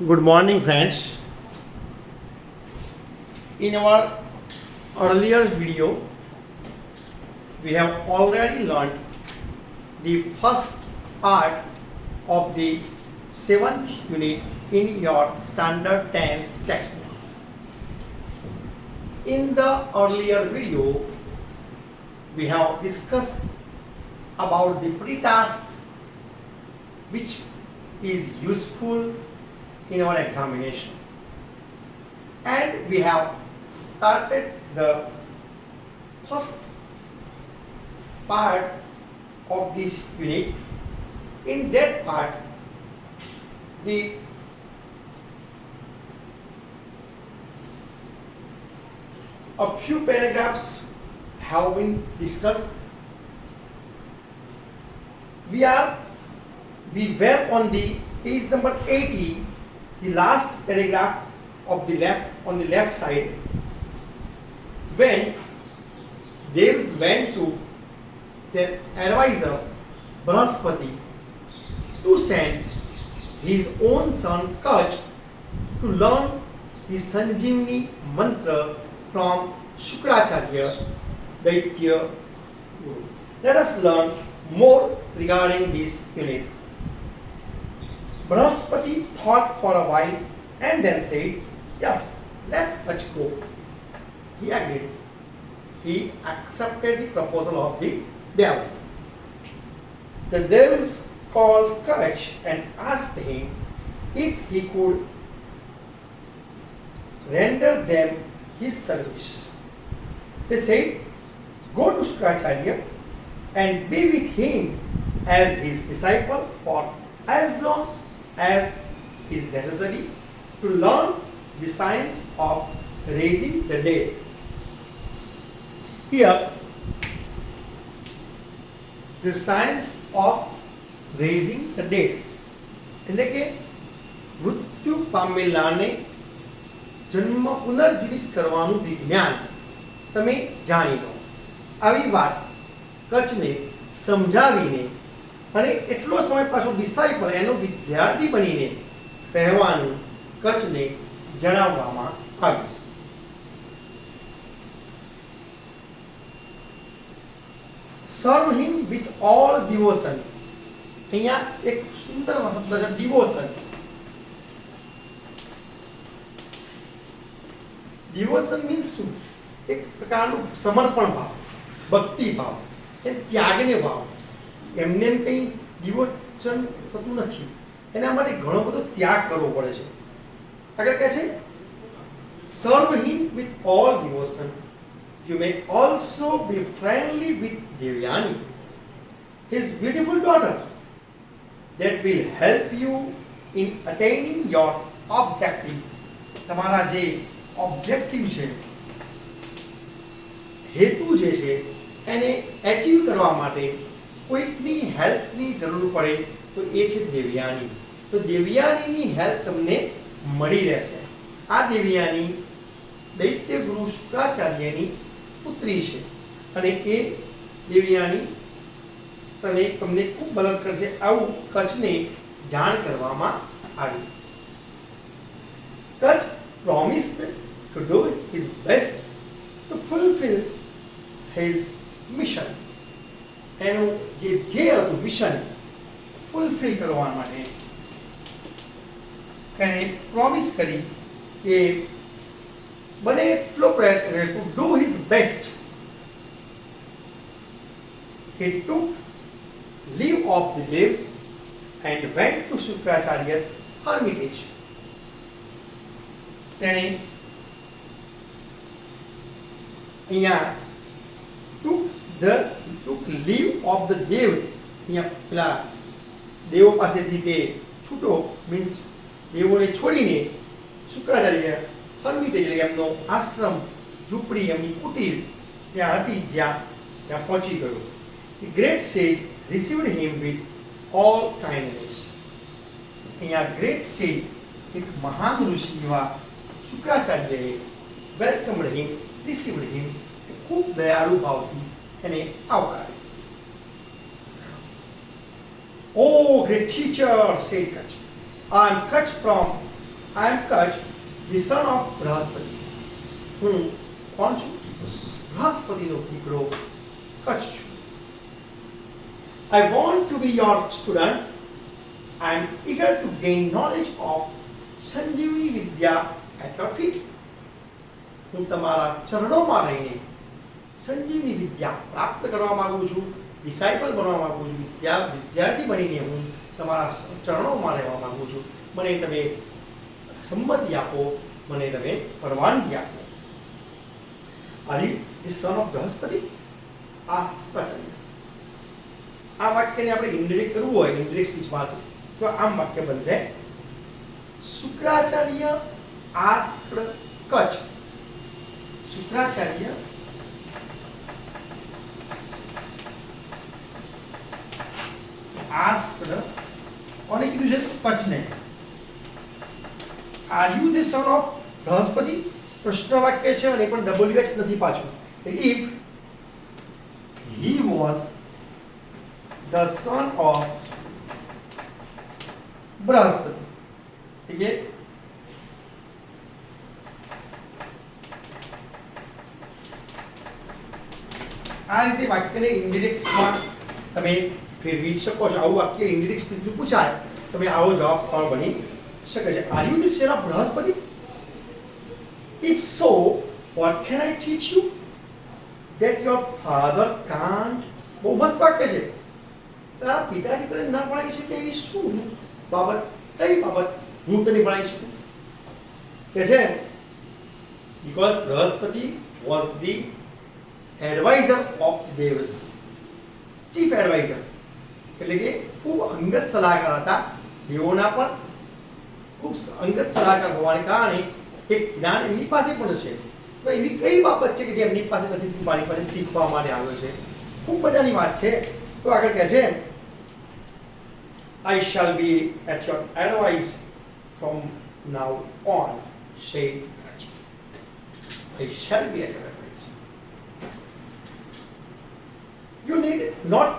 Good morning, friends. In our earlier video, we have already learned the first part of the 7th unit in your standard tense textbook. In the earlier video, we have discussed about the pre-task which is useful in our examination, and we have started the first part of this unit. In that part, the a few paragraphs have been discussed. We were on the page number 80, the last paragraph of the left, on the left side, when Devs went to their advisor Brahaspati to send his own son Kach to learn the Sanjeevani mantra from Shukracharya Daitya Guru. Let us learn more regarding this unit. Brahaspati thought for a while and then said, "Yes, let Kach go." He agreed. He accepted the proposal of the Devs. The Devs called Kach and asked him if he could render them his service. They said, "Go to Shukracharya and be with him as his disciple for as long as is necessary to learn the science of raising the dead." Here, the science of raising the dead એટલે કે મૃત્યુ પામેલાને જન્મ પુનર્જીવિત કરવાનું વિજ્ઞાન તમે જાણી લો. આવી વાત કચ્છને સમજાવીને અને એટલો સમય પાછો ડિસાઇપલ એનો વિદ્યાર્થી બનીને કહેવાનું કચ્છને જણાવવામાં આવ્યું. Serve him with all devotion. અહીંયા એક સુંદર શબ્દ છે ડિવોશન. ડિવોશન મીન્સ શું? એક પ્રકારનું સમર્પણ ભાવ, ભક્તિ ભાવ, કે ત્યાગને ભાવ. એમને એમ કંઈ ડિવોશન થતું નથી, એના માટે ઘણો બધો ત્યાગ કરવો પડે છે. આગળ કહે છે, serve him with all devotion. You may also be friendly with Devyani, his beautiful daughter, that will help you in attaining your objective. તમારા જે ઓબ્જેક્ટિવ છે, હેતુ જે છે એને એચીવ કરવા માટે કોઈકની હેલ્પની જરૂર પડે તો એ છે દેવયાની. તો દેવયાનીની હેલ્પ તમને મળી રહેશે. આ દેવયાની દૈત્ય ગુરુ શુક્રાચાર્યની પુત્રી છે અને એ દેવયાની તમને ખૂબ મદદ કરશે, આવું કચ્છને જાણ કરવામાં આવી. Kutch promised to do his best to fulfill his mission. એનું જે ધ્યેય હતું મિશન ફૂલફિલ કરવા માટે એને પ્રોમિસ કરી કે બને એટલો પ્રયત્ન કરે to do his best. He took leave of the Devs and went to Shukracharya's hermitage. તેણે અહીંયા took leave of the Devs. અહીંયા પેલા દેવો પાસેથી તે છૂટો મીન્સ દેવોને છોડીને શુક્રાચાર્ય હર્મિટેજ એટલે એમનો આશ્રમ, ઝૂંપડી, એમની કુટીર ત્યાં હતી, ત્યાં પહોંચી ગયો. The great sage received him with all kindness. અહીંયા great sage એક મહાન ઋષિ એવા શુક્રાચાર્યએ વેલકમ્ડ હિમ, રિસીવ્ડ હિમ, ખૂબ દયાળુ ભાવથી એને આવકાર્યો. "Oh, great teacher," said Kach, "I am Kach from I am Kach, the son of Brahaspati. હું કોણ છું? બૃહસ્પતિનો દીકરો કચ્છ છું. I want to be your student. I am eager to gain knowledge of Sanjeevani Vidya at your feet. હું તમારા ચરણોમાં રહીને સંજીવની વિદ્યા પ્રાપ્ત કરવા માંગુ છું, ડિસાઇપલ બનવા માંગુ છું, વિદ્યાર્થી બનીને હું તમારા ચરણોમાં રહેવા માંગુ છું. મને તમે સંમતિ આપો, મને તમે પરવાનગી આપો. Are you the son of Brahaspati? આ વાક્યને આપણે ઇન્ડિરેક્ટ કરવું હોય, ઇન્ડિરેક્ટ સ્પીચમાં તો આમ વાક્ય બનશે: Shukracharya asked Kach. Shukracharya asked કોને કીધું છે? કચ્છને. Are you the son of Brahaspati? પ્રશ્ન વાક્ય છે અને પણ WH નથી પાછું. If he was the son of Brahaspati, ठीक है? આ રીતે વાક્યને ઇન્ડિરેક્ટમાં તમે ફેરવી શકો છો. આવું વાક્ય ઇન્ડિરેક્ટ સ્પીચમાં પૂછાય, તમે આવો જવાબ પણ બની શકે છે. Are you the son of Brahaspati? If so, what can I teach you that your father can't? બહુ મસ્ત વાક્ય છે. તારા પિતાજી તને ના ભણાવી શકે એવી શું બાબત, કઈ બાબત હું તને ભણાવી શકું? કે છે because Brahaspati was the advisor of the Devas, chief advisor, એટલે કે ખૂબ અંગત સલાહકાર હતા દેવોના, પણ ખૂબ અંગત સલાહકાર હોવાને કારણે એક જ્ઞાન એમની પાસે પણ છે. તો એવી કઈ બાબત છે કે જે એમની પાસે નથી, તું મારી પાસે શીખવા માટે આવ્યો છે? ખૂબ મજાની વાત છે. તો આગળ કહે છે I shall be at your advice from now on, said Kach. I shall be at your advice. You need not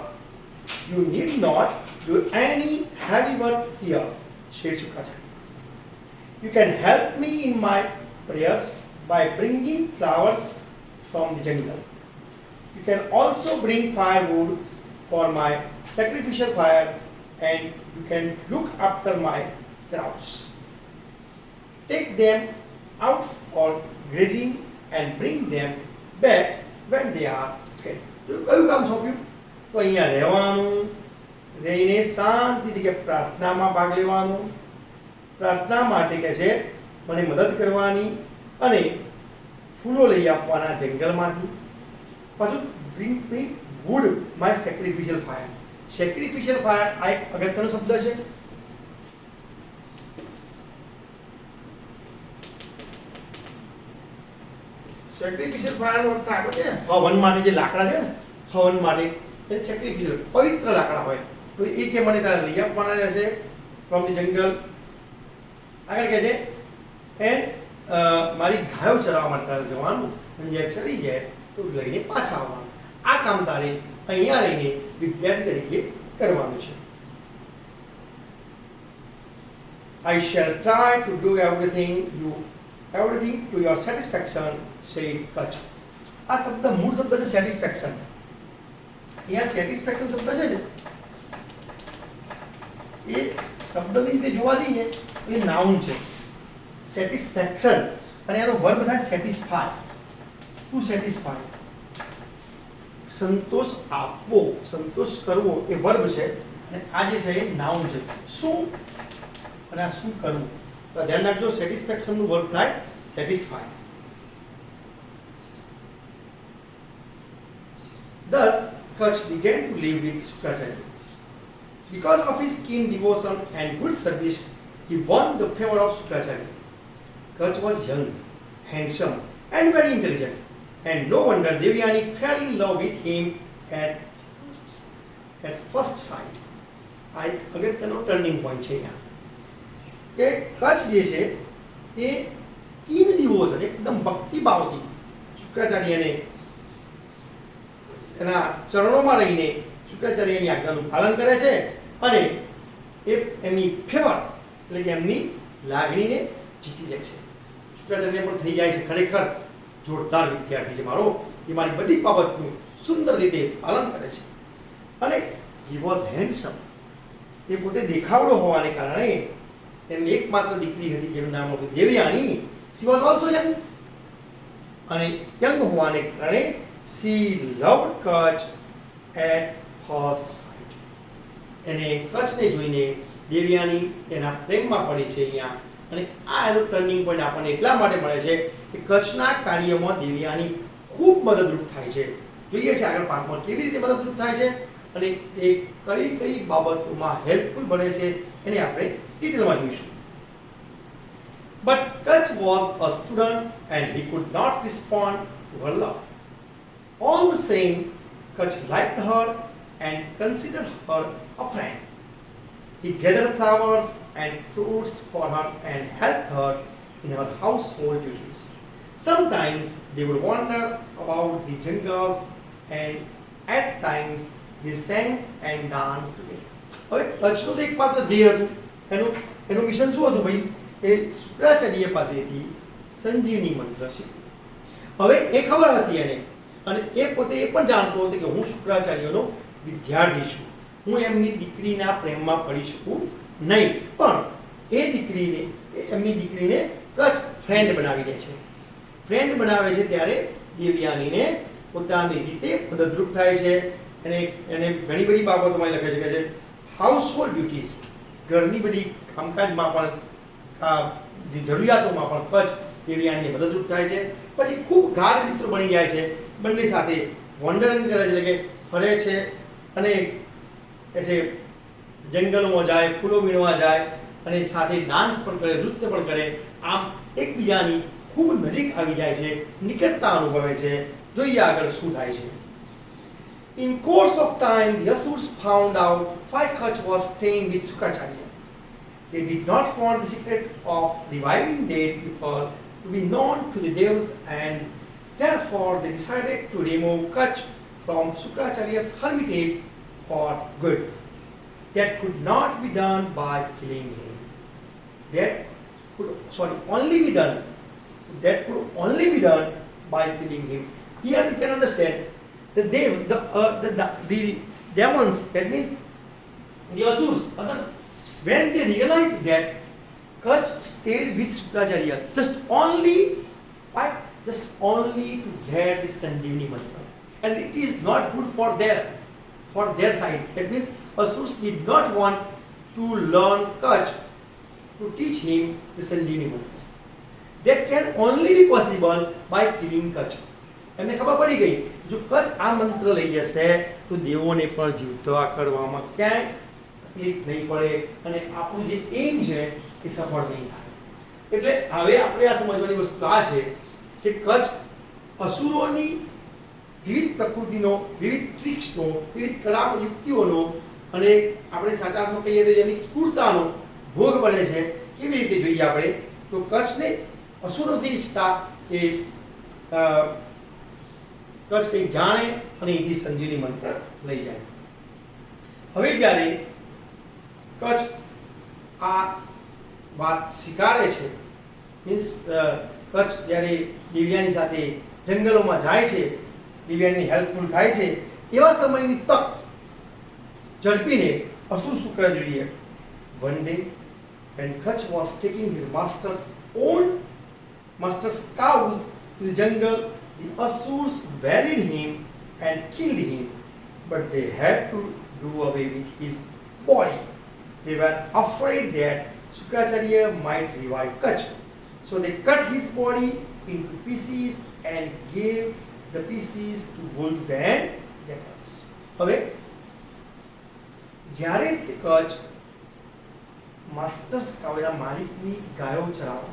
do any heavy work here, said Shukracharya. You can help me in my prayers by bringing flowers from the jungle. You can also bring firewood for my sacrificial fire, and you can look after my cows. Take them out for grazing and bring them back when they are fed. તો કયું કામ સોંપ્યું? તો અહીંયા રહેવાનું, રહીને શાંતિથી કે પ્રાર્થનામાં ભાગ લેવાનો, પ્રાર્થના માટે કહે છે મને મદદ કરવાની, અને ફૂલો લઈ આપવાના જંગલમાંથી. પાછું bring me wood my sacrificial fire. sacrificial fire આ એક અગત્યનો શબ્દ છે. sacrificial fire નો અર્થ આખો છે હવન માટે જે લાકડા છે ને, હવન માટે એ sacrificial પવિત્ર લાકડા હોય. તો એ કે મને તારે લઈ આપવાના રહેશે from the jungle. આગળ કહે છે એન્ડ મારી ગાયો ચરાવવા માટે તારે જવાનું, અને જ્યારે ચરી જાય તો લઈને પાછા આવવાનું. આ કામ તારે અહીંયા રહીને વિદ્યાર્થી તરીકે કરવાનું છે. I shall try to do everything to your satisfaction, said Kach. આ શબ્દ મૂળ શબ્દ છે સેટિસ્ફેક્શન. અહીંયા સેટિસ્ફેક્શન શબ્દ છે ને, એ શબ્દની રીતે જોવા જઈએ તો એ નાઉન છે સેટિસ્ફેક્શન, અને એનો વર્બ થાય સેટિસ્ફાય. ટુ સેટિસ્ફાય, સંતોષ આપવો, સંતોષ કરવો એ વર્બ છે, અને આ જે છે એ નાઉન છે. શું અને આ શું કરવું? તો ધ્યાન રાખજો, સેટિસ્ફેક્શનનું વર્બ થાય satisfy. Thus, Kach began to live with Shukracharya. Because of his keen devotion and good service, he won the favor of Shukracharya. Kach was young, handsome, and very intelligent, and no wonder Devyani fell in love with him at first sight. આ એક અગત્યનો turning point છે અહીંયા કે કચ્છ જે છે એ keen devotion, એકદમ ભક્તિભાવથી શુક્રાચાર્યને એના ચરણોમાં રહીને શુક્રાચાર્યની આજ્ઞાનું પાલન કરે છે, અને એ એમની ફેવર એટલે કે એમની લાગણીને જીતી લે છે. શુક્રાચાર્ય પણ થઈ જાય છે ખરેખર જોરદાર વિદ્યાર્થી છે મારો, એ મારી બધી બાબતનું સુંદર રીતે પાલન કરે છે. અને હી વોઝ હેન્ડસમ, એ પોતે દેખાવડો હોવાને કારણે તેમની એકમાત્ર દીકરી હતી જેનું નામ હતું Devyani. She was also young, અને યંગ હોવાને કારણે she loved Kacha at first sight. એને કચ્છને જોઈને દેવયાની તેના પ્રેમમાં પડી છે અહીંયા. અને આ એનો ટર્નિંગ પોઈન્ટ આપણને એટલા માટે મળે છે કે કચ્છના કાર્યમાં દેવયાની ખૂબ મદદરૂપ થાય છે. જોઈએ છે આગળ પાઠમાં કેવી રીતે મદદરૂપ થાય છે અને એ કઈ કઈ બાબતોમાં હેલ્પફુલ બને છે એને આપણે ડિટેલમાં જોઈશું. But Kutch was a student and he could not respond to her love. All the same, Kutch liked her and considered her a friend. He gathered flowers and fruits for her and helped her in her household duties. Sometimes they would wander about the jungles and at times they sang and danced together. હવે કચ્છનું તો એકમાત્ર ધ્યેય હતું, એનું mission શું હતું ભાઈ? એ શુક્રાચાર્ય પાસેથી સંજીવની મંત્ર શીખવું. હવે એ ખબર હતી એને, અને એ પોતે એ પણ જાણતો હતો કે હું શુક્રાચાર્યનો વિદ્યાર્થી છું, હું એમની દીકરીના પ્રેમમાં પડી શકું નહીં. પણ એમની દીકરીને કચ્છ ફ્રેન્ડ બનાવી દે છે. ફ્રેન્ડ બનાવે છે ત્યારે દેવયાનીને પોતાની રીતે મદદરૂપ થાય છે. એને ઘણી બધી બાબતોમાં લખે છે કે હાઉસહોલ્ડ ડ્યુટીઝ, ઘરની બધી કામકાજમાં પણ જે જરૂરિયાતોમાં પણ કચ્છ દેવયાનીને મદદરૂપ થાય છે. પછી ખૂબ ગાઢ મિત્રો બની જાય છે, બંને સાથે વોન્ડરિંગ કરે છે, એટલે કે ફરે છે અને એ છે જંગલોમાં જાય, ફૂલો વીણવા જાય અને સાથે ડાન્સ પણ કરે, નૃત્ય પણ કરે. આમ એકબીજાની ખૂબ નજીક આવી જાય છે, નિકટતા અનુભવે છે. જોઈએ આગળ શું થાય છે. In course of time, the Asurs found out why Kutch was staying with Shukracharya. They did not want the secret of reviving dead people to be known to the devas, and therefore they decided to remove Kutch from Shukracharya's hermitage for good. That could not be done by killing him. That could only be done by killing him. Here you can understand the demons, that means the Asurs, others, when they realized that Kutch stayed with Shukracharya just only to get the Sanjeevani mantra, and it is not good for their side. That means Asurs did not want to learn Kutch to teach him the Sanjeevani mantra. That can only be possible by killing Kutch. એમને ખબર પડી ગઈ જો કચ્છ આ મંત્ર લઈ જશે તો દેવોને પણ જીવતા કરવામાં ક્યાંય તકલીફ નહીં પડે અને આપણું જે એમ છે એ સફળ નહીં થાય. એટલે હવે આપણે આ સમજવાની વસ્તુ આ છે કે કચ્છ અસુરોની વિવિધ પ્રકૃતિનો, વિવિધ ટ્રિક્સનો, વિવિધ કલા યુક્તિઓનો અને આપણે સાચા અર્થમાં કહીએ તો એની ક્રૂરતાનો ભોગ બને છે. કેવી રીતે જોઈએ આપણે તો કચ્છને અસુરો નથી ઈચ્છતા કે કચ્છ કંઈક જાણે અને અહીંથી સંજીવની મંત્ર લઈ જાય. હવે જ્યારે કચ્છ આ વાત સ્વીકારે છે, મીન્સ કચ્છ જ્યારે દિવ્યાની સાથે જંગલોમાં જાય છે, દિવ્યાની હેલ્પફુલ થાય છે, એવા સમયની તક ઝડપીને asura Shukracharya one day when Kutch was taking his master's cows to the jungle, the Asurs buried him and killed him, but they had to do away with his body. They were afraid that Shukracharya might revive Kutch. So they cut his body into pieces and gave the pieces to wolves and jackals. હવે જ્યારે Kutch masters કાવેરા માલિકની ગાયો ચરાવતો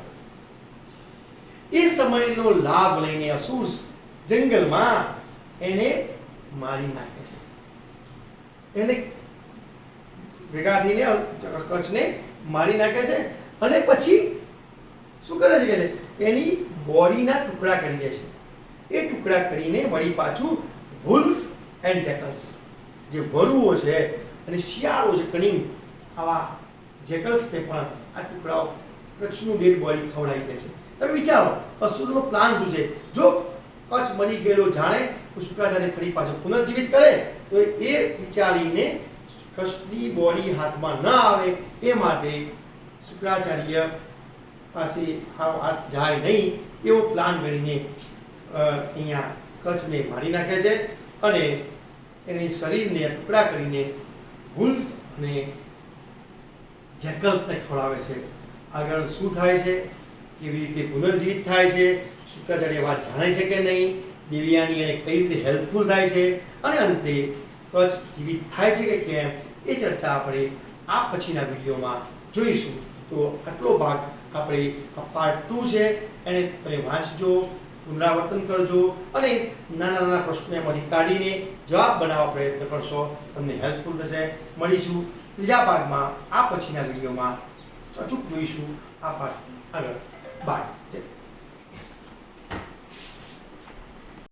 એ સમયનો લાભ લઈને અસુર્સ જંગલમાં એને મારી નાખે છે. એને ભેગા થઈને કચ્છને મારી નાખે છે અને પછી શું કરે છે કે એની બોડીના ટુકડા કરી દે છે. એ ટુકડા કરીને વળી પાછું વુલ્વ્સ એન્ડ જેકલ્સ, જે વરુઓ છે અને શિયાળો છે, કનિંગ, આવા જેકલ્સને પણ આ ટુકડાઓ કચ્છનું ડેડ બોડી ખવડાવી દે છે. તમે વિચારો અસુરનો પ્લાન શું છે. જો કચ્છ મરી ગયેલો જાણે તો શુક્રાચાર્ય ફરી પાછો પુનર્જીવિત કરે તો એ વિચારીને કચ્છની બોડી હાથમાં ન આવે એ માટે શુક્રાચાર્ય પાસે આ વાત જાય નહીં એવો પ્લાન ઘડીને અહીંયા કચ્છને મારી નાખે છે અને એની શરીરને ટુકડા કરીને વુલ્વ્સ અને જેકલ્સને ખવડાવે છે. આગળ શું થાય છે, કેવી રીતે પુનર્જીવિત થાય છે, શુક્રાચાર્ય વાત જાણે છે કે નહીં, દેવયાની એને કઈ રીતે હેલ્પફુલ થાય છે અને અંતે કચ્છ જીવિત થાય છે કે કેમ એ ચર્ચા આપણે આ પછીના વિડીયોમાં જોઈશું. તો આટલો ભાગ આપણે આ પાર્ટ 2 છે એને તમે વાંચજો, પુનરાવર્તન કરજો અને નાના નાના પ્રશ્નો એમાંથી કાઢીને જવાબ બનાવવા પ્રયત્ન કરશો. તમને હેલ્પફુલ થશે. મળીશું ત્રીજા ભાગમાં આ પછીના વિડીયોમાં. અચૂક જોઈશું આ પાર્ટ આગળ. બાય.